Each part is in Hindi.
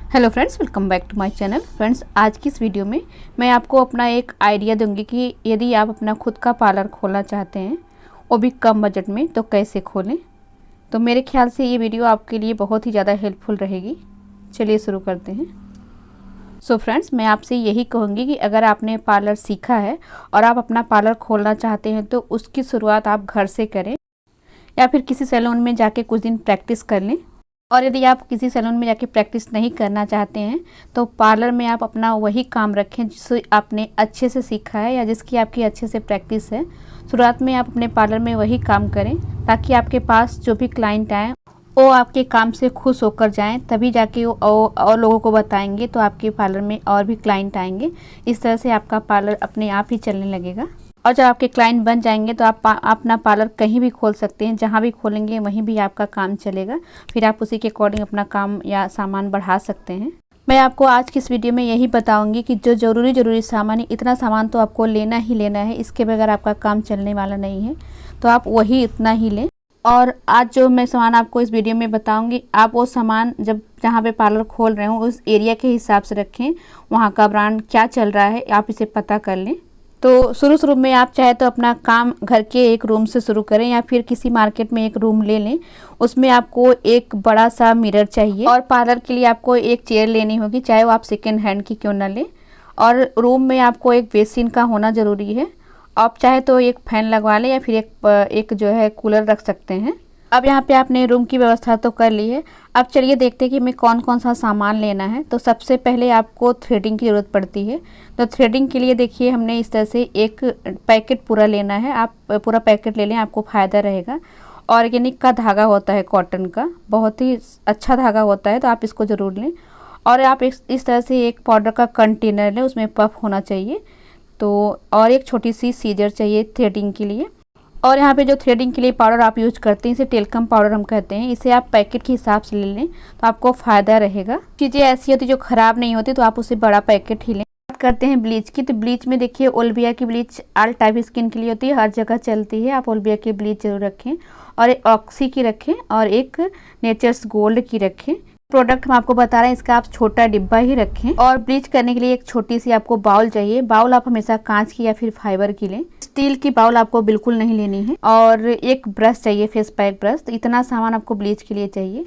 Hello friends, welcome back to my channel. Friends, आज की इस वीडियो में मैं आपको अपना एक आइडिया दूंगी कि यदि आप अपना खुद का पार्लर खोलना चाहते हैं, वो भी कम बजट में, तो कैसे खोलें। तो मेरे ख्याल से ये वीडियो आपके लिए बहुत ही ज़्यादा हेल्पफुल रहेगी। चलिए शुरू करते हैं। सो फ्रेंड्स, मैं आपसे यही कहूँगी कि अगर आपने पार्लर सीखा है और आप अपना पार्लर खोलना चाहते हैं तो उसकी शुरुआत आप घर से करें या फिर किसी सैलून में जाके कुछ दिन प्रैक्टिस कर लें। और यदि आप किसी सैलून में जाके प्रैक्टिस नहीं करना चाहते हैं तो पार्लर में आप अपना वही काम रखें जिसे आपने अच्छे से सीखा है या जिसकी आपकी अच्छे से प्रैक्टिस है। शुरुआत में आप अपने पार्लर में वही काम करें ताकि आपके पास जो भी क्लाइंट आएँ वो आपके काम से खुश होकर जाएं, तभी जाके वो और लोगों को बताएंगे तो आपके पार्लर में और भी क्लाइंट आएंगे। इस तरह से आपका पार्लर अपने आप ही चलने लगेगा। और जब आपके क्लाइंट बन जाएंगे तो आप अपना पार्लर कहीं भी खोल सकते हैं, जहां भी खोलेंगे वहीं भी आपका काम चलेगा। फिर आप उसी के अकॉर्डिंग अपना काम या सामान बढ़ा सकते हैं। मैं आपको आज की इस वीडियो में यही बताऊंगी कि जो ज़रूरी सामान है, इतना सामान तो आपको लेना ही लेना है, इसके बगैर आपका काम चलने वाला नहीं है, तो आप वही इतना ही लें। और आज जो मैं सामान आपको इस वीडियो में बताऊंगी, आप वो सामान जब जहाँ पे पार्लर खोल रहे हो उस एरिया के हिसाब से रखें, वहाँ का ब्रांड क्या चल रहा है आप इसे पता कर लें। तो शुरू में आप चाहे तो अपना काम घर के एक रूम से शुरू करें या फिर किसी मार्केट में एक रूम ले लें। उसमें आपको एक बड़ा सा मिरर चाहिए और पार्लर के लिए आपको एक चेयर लेनी होगी, चाहे वो आप सेकेंड हैंड की क्यों ना लें। और रूम में आपको एक बेसिन का होना ज़रूरी है। आप चाहे तो एक फ़ैन लगवा लें या फिर एक जो है कूलर रख सकते हैं। अब यहाँ पे आपने रूम की व्यवस्था तो कर ली है। अब चलिए देखते हैं कि हमें कौन कौन सा सामान लेना है। तो सबसे पहले आपको थ्रेडिंग की ज़रूरत पड़ती है। तो थ्रेडिंग के लिए देखिए हमने इस तरह से एक पैकेट पूरा लेना है। आप पूरा पैकेट ले लें, आपको फ़ायदा रहेगा। ऑर्गेनिक का धागा होता है, कॉटन का, बहुत ही अच्छा धागा होता है, तो आप इसको ज़रूर लें। और आप इस तरह से एक पाउडर का कंटेनर लें, उसमें पफ होना चाहिए। तो और एक छोटी सी सीजर चाहिए थ्रेडिंग के लिए। और यहाँ पे जो थ्रेडिंग के लिए पाउडर आप यूज करते हैं, इसे टेल्कम पाउडर हम कहते हैं। इसे आप पैकेट के हिसाब से ले लें तो आपको फ़ायदा रहेगा। चीज़ें ऐसी होती जो ख़राब नहीं होती तो आप उसे बड़ा पैकेट ही लें। बात करते हैं ब्लीच की। तो ब्लीच में देखिए ओल्बिया की ब्लीच ऑल टाइप स्किन के लिए होती है, हर जगह चलती है। आप ओल्बिया की ब्लीच जरूर रखें और एक ऑक्सी की रखें और एक नेचर्स गोल्ड की रखें। प्रोडक्ट हम आपको बता रहे हैं, इसका आप छोटा डिब्बा ही रखें। और ब्लीच करने के लिए एक छोटी सी आपको बाउल चाहिए। बाउल आप हमेशा कांच की या फिर फाइबर की लें, स्टील की बाउल आपको बिल्कुल नहीं लेनी है। और एक ब्रश चाहिए, फेस पैक ब्रश। तो इतना सामान आपको ब्लीच के लिए चाहिए।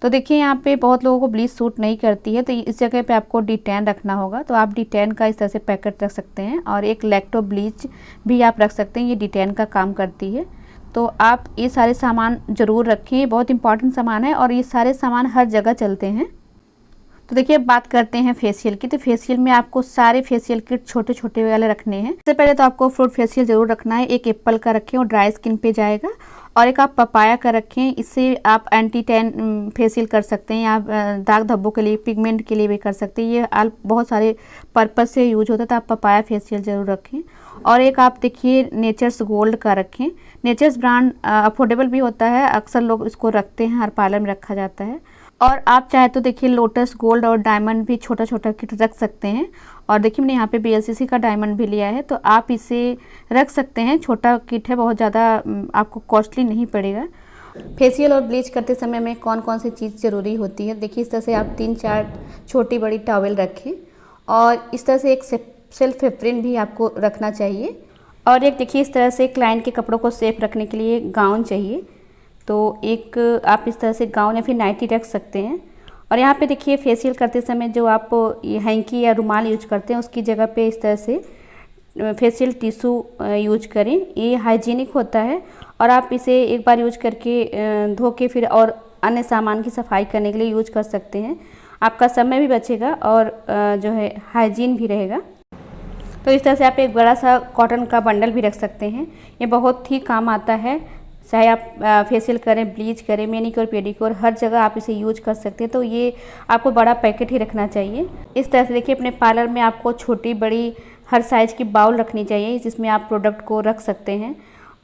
तो देखिए यहाँ पे बहुत लोगों को ब्लीच सूट नहीं करती है, तो इस जगह पे आपको D10 रखना होगा। तो आप D10 का इस तरह से पैकेट रख सकते हैं और एक लैक्टो ब्लीच भी आप रख सकते हैं, ये D10 का काम करती है। तो आप ये सारे सामान ज़रूर रखें, ये बहुत इंपॉर्टेंट सामान है और ये सारे सामान हर जगह चलते हैं। तो देखिए अब बात करते हैं फेशियल की। तो फेशियल में आपको सारे फेशियल किट छोटे छोटे वाले रखने हैं। सबसे पहले तो आपको फ्रूट फेशियल ज़रूर रखना है। एक एप्पल का रखें और ड्राई स्किन पे जाएगा। और एक आप पपाया का रखें, इससे आप एंटी टैन फेशियल कर सकते हैं या दाग धब्बों के लिए, पिगमेंट के लिए भी कर सकते हैं। ये बहुत सारे पर्पज़ से यूज होता है, तो आप पपाया फेशियल ज़रूर रखें। और एक आप देखिए नेचर्स गोल्ड का रखें। नेचर्स ब्रांड अफोर्डेबल भी होता है, अक्सर लोग इसको रखते हैं, हर पार्लर में रखा जाता है। और आप चाहे तो देखिए लोटस गोल्ड और डायमंड भी छोटा छोटा किट रख सकते हैं। और देखिए मैंने यहाँ पे BLCC का डायमंड भी लिया है, तो आप इसे रख सकते हैं। छोटा किट है, बहुत ज़्यादा आपको कॉस्टली नहीं पड़ेगा। फेशियल और ब्लीच करते समय में कौन कौन सी चीज़ ज़रूरी होती है, देखिए इस तरह से आप 3-4 छोटी बड़ी टॉवेल रखें। और इस तरह से एक सेल्फ एप्रिन भी आपको रखना चाहिए। और एक देखिए इस तरह से क्लाइंट के कपड़ों को सेफ रखने के लिए गाउन चाहिए। तो एक आप इस तरह से गाउन या फिर नाइटी रख सकते हैं। और यहाँ पे देखिए फेशियल करते समय जो आप हैंकी या रुमाल यूज करते हैं, उसकी जगह पे इस तरह से फेशियल टिश्यू यूज करें। ये हाइजीनिक होता है और आप इसे एक बार यूज करके धो के फिर और अन्य सामान की सफाई करने के लिए यूज कर सकते हैं। आपका समय भी बचेगा और जो है हाइजीन भी रहेगा। तो इस तरह से आप एक बड़ा सा कॉटन का बंडल भी रख सकते हैं। ये बहुत ही काम आता है, चाहे आप फेशियल करें, ब्लीच करें, मैनिक्योर पेडिक्योर, हर जगह आप इसे यूज कर सकते हैं। तो ये आपको बड़ा पैकेट ही रखना चाहिए। इस तरह से देखिए अपने पार्लर में आपको छोटी बड़ी हर साइज़ की बाउल रखनी चाहिए, जिसमें आप प्रोडक्ट को रख सकते हैं।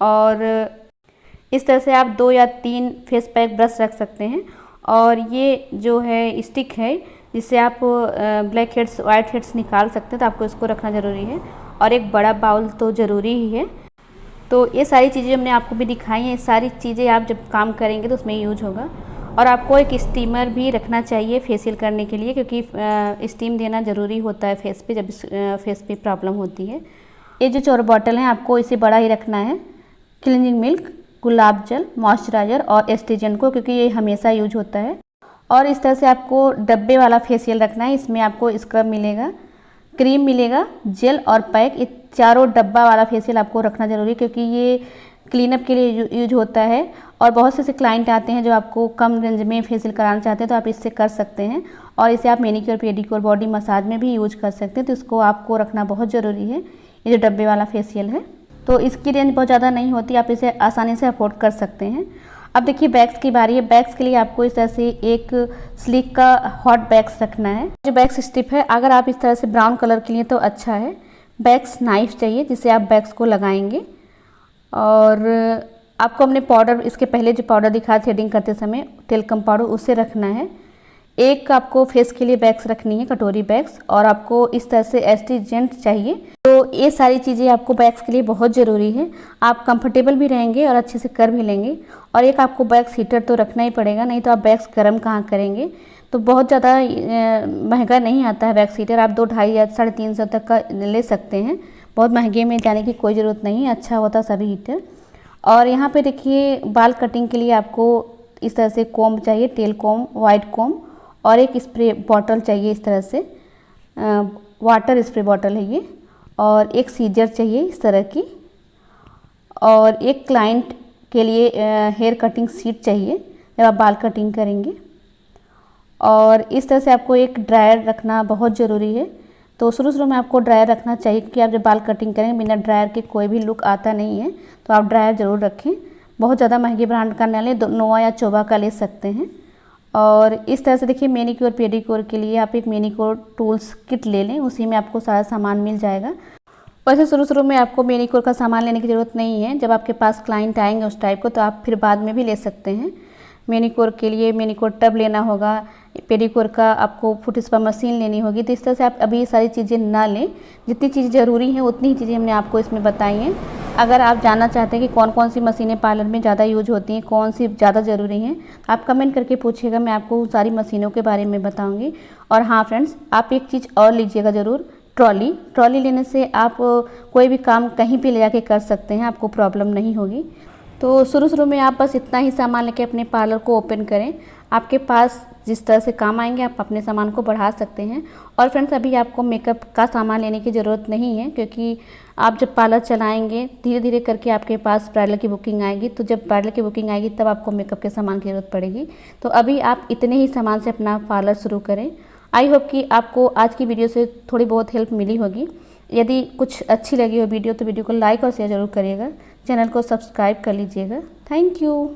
और इस तरह से आप 2 या 3 फेस पैक ब्रश रख सकते हैं। और ये जो है स्टिक है, जिससे आप ब्लैक हेड्स वाइट हेड्स निकाल सकते हैं, तो आपको इसको रखना ज़रूरी है। और एक बड़ा बाउल तो ज़रूरी ही है। तो ये सारी चीज़ें हमने आपको भी दिखाई हैं। ये सारी चीज़ें आप जब काम करेंगे तो उसमें यूज होगा। और आपको एक स्टीमर भी रखना चाहिए फेशियल करने के लिए, क्योंकि स्टीम देना ज़रूरी होता है फेस पे, जब फेस पे प्रॉब्लम होती है। ये जो 4 बॉटल हैं आपको इसे बड़ा ही रखना है। क्लींजिंग मिल्क, गुलाब जल, मॉइस्चराइज़र और एस्ट्रीजेंट को, क्योंकि ये हमेशा यूज होता है। और इस तरह से आपको डब्बे वाला फेशियल रखना है। इसमें आपको स्क्रब मिलेगा, क्रीम मिलेगा, जेल और पैक, ये चारों डब्बा वाला फेशियल आपको रखना ज़रूरी है, क्योंकि ये क्लीनअप के लिए यूज होता है। और बहुत से क्लाइंट आते हैं जो आपको कम रेंज में फेशियल कराना चाहते हैं, तो आप इससे कर सकते हैं। और इसे आप मैनिक्योर, पेडिक्योर, बॉडी मसाज में भी यूज कर सकते हैं। तो इसको आपको रखना बहुत ज़रूरी है। ये जो डब्बे वाला फेशियल है, तो इसकी रेंज बहुत ज़्यादा नहीं होती, आप इसे आसानी से अफोर्ड कर सकते हैं। अब देखिए बैग्स की बारी है। बैग्स के लिए आपको इस तरह से एक स्लिक का हॉट बैग्स रखना है। जो बैग्स स्ट्रिप है, अगर आप इस तरह से ब्राउन कलर के लिए तो अच्छा है। बैग्स नाइफ चाहिए जिससे आप बैग्स को लगाएंगे। और आपको अपने पाउडर, इसके पहले जो पाउडर दिखाया थ्रेडिंग करते समय, टेल्कम पाउडर, उसे रखना है। एक आपको फेस के लिए बैग्स रखनी है, कटोरी बैग्स, और आपको इस तरह से एस्ट्रीजेंट चाहिए। तो ये सारी चीज़ें आपको बैग्स के लिए बहुत ज़रूरी है। आप कंफर्टेबल भी रहेंगे और अच्छे से कर भी लेंगे। और एक आपको बैग्स हीटर तो रखना ही पड़ेगा, नहीं तो आप बैग्स गर्म कहाँ करेंगे। तो बहुत ज़्यादा महंगा नहीं आता है बैग्स हीटर, आप 2, 2.5 या 350 तक का ले सकते हैं। बहुत महंगे में जाने की कोई ज़रूरत नहीं है, अच्छा होता सभी हीटर। और यहाँ पे देखिए बाल कटिंग के लिए आपको इस तरह से कॉम्ब चाहिए, टेल कॉम्ब, वाइट कॉम्ब, और एक स्प्रे बॉटल चाहिए इस तरह से, वाटर स्प्रे बॉटल है ये। और एक सीजर चाहिए इस तरह की, और एक क्लाइंट के लिए हेयर कटिंग शीट चाहिए जब आप बाल कटिंग करेंगे। और इस तरह से आपको एक ड्रायर रखना बहुत ज़रूरी है। तो शुरू में आपको ड्रायर रखना चाहिए, क्योंकि आप जब बाल कटिंग करेंगे बिना ड्रायर के कोई भी लुक आता नहीं है, तो आप ड्रायर ज़रूर रखें। बहुत ज़्यादा महंगे ब्रांड का ना लें, नोवा या चोबा का ले सकते हैं। और इस तरह से देखिए मैनिक्योर, पेडिक्योर के लिए आप एक मैनिक्योर टूल्स किट ले लें, उसी में आपको सारा सामान मिल जाएगा। वैसे शुरू में आपको मैनिक्योर का सामान लेने की ज़रूरत नहीं है, जब आपके पास क्लाइंट आएंगे उस टाइप को, तो आप फिर बाद में भी ले सकते हैं। मैनिक्योर के लिए मैनिक्योर टब लेना होगा, पेडिक्योर का आपको फुट स्पा मशीन लेनी होगी। तो इस तरह से आप अभी ये सारी चीज़ें ना लें, जितनी चीज़ें ज़रूरी हैं उतनी ही चीज़ें हमने आपको इसमें बताई हैं। अगर आप जानना चाहते हैं कि कौन कौन सी मशीनें पार्लर में ज़्यादा यूज होती हैं, कौन सी ज़्यादा ज़रूरी हैं, आप कमेंट करके पूछिएगा, मैं आपको सारी मशीनों के बारे में बताऊँगी। और हाँ फ्रेंड्स, आप एक चीज़ और लीजिएगा ज़रूर, ट्रॉली लेने से आप कोई भी काम कहीं पे ले जाके कर सकते हैं, आपको प्रॉब्लम नहीं होगी। तो शुरू में आप बस इतना ही सामान लेके अपने पार्लर को ओपन करें। आपके पास जिस तरह से काम आएंगे आप अपने सामान को बढ़ा सकते हैं। और फ्रेंड्स, अभी आपको मेकअप का सामान लेने की ज़रूरत नहीं है, क्योंकि आप जब पार्लर चलाएंगे धीरे धीरे करके आपके पास ब्राइडल की बुकिंग आएगी। तो जब ब्राइडल की बुकिंग आएगी तब आपको मेकअप के सामान की ज़रूरत पड़ेगी। तो अभी आप इतने ही सामान से अपना पार्लर शुरू करें। आई होप कि आपको आज की वीडियो से थोड़ी बहुत हेल्प मिली होगी। यदि कुछ अच्छी लगी हो वीडियो, तो वीडियो को लाइक और शेयर ज़रूर करिएगा। चैनल को सब्सक्राइब कर लीजिएगा। Thank you.